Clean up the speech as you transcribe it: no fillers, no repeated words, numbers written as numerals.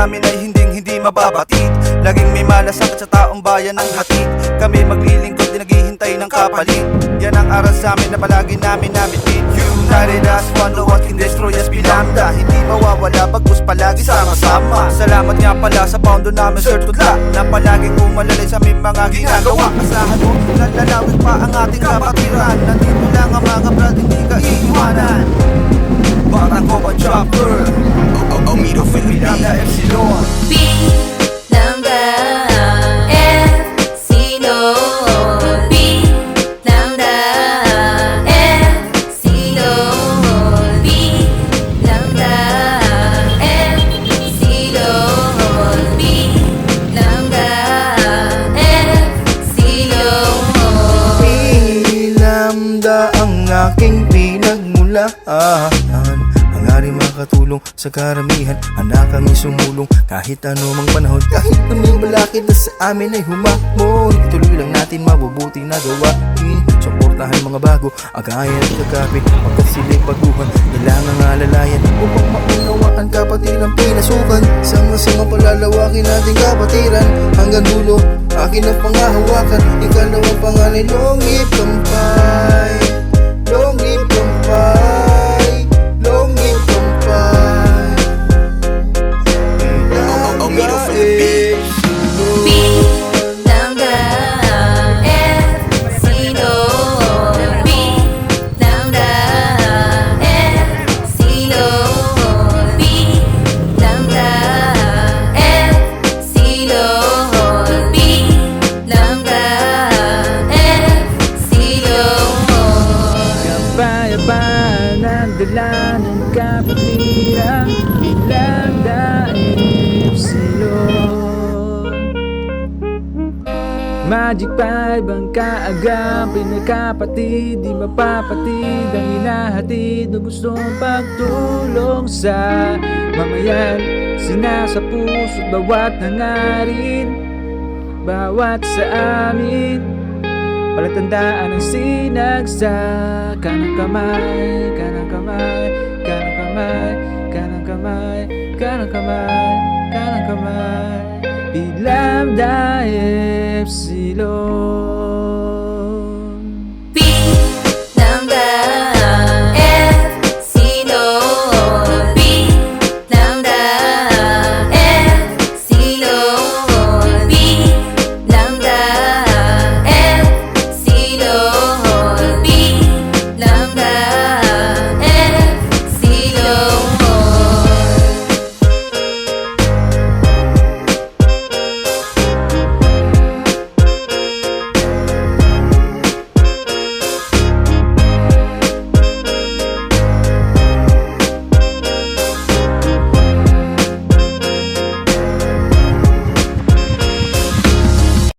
namin ay hindi mababatid. Laging may malasakit sa taong bayan ng hatid. Kami maglilingkod din naghihintay ng kapalit. Yan ang aral sa amin na palagi namin nabitin. United as one, no one can destroy us Pilanda. Hindi mawawala bagkus palagi sama-sama. Salamat nga pala sa poundo namin Sir Tudla, na palaging umalalay sa aming mga ginagawa. Asahan mo, nalalawit pa ang ating kapatiran. Nandito lang ang mga brad, hindi ka iiwanan. Parang ko pa chopper Omido Filipina Epsilon B ng the Epsilon. B ng the Epsilon. B ng the Epsilon. B ng the Epsilon. Lambda ang aking pinagmulaan. Hangarin makatulong sa karamihan, anak ang isumulong kahit ano mang panahon. Kahit na may balakid na sa amin ay humamon, ituloy lang natin mabubuti na gawain. Suportahan mga bago, agayan at kakapit, pagkasilip baguhan, kailangang alalayan upang maunawaan kapatid ang pinasukan. Sama-sama palalawakin natin kapatiran hanggang dulo, akin ang pangahawakan. Ikalawa pangalan, long live Kampay, long live Kampay, long live Kampay. Omido Filipina B ng the Epsilon. B ng the Epsilon. B ng the Epsilon. B ng the Epsilon. Kapayapaan ang dala ng kapatiran, ilang Epsilon. Magic 5 ang kaagam, pinagkapatid, di mapapatid ang hinahatid na gustong pagtulong sa mamayan. Sinasa puso't bawat hangarin, bawat sa amin, palatandaan ang sinagsak. Kanang kamay, kanang kamay, kanang kamay, kanang kamay, kanang kamay, kanang kamay. Lambda Epsilon.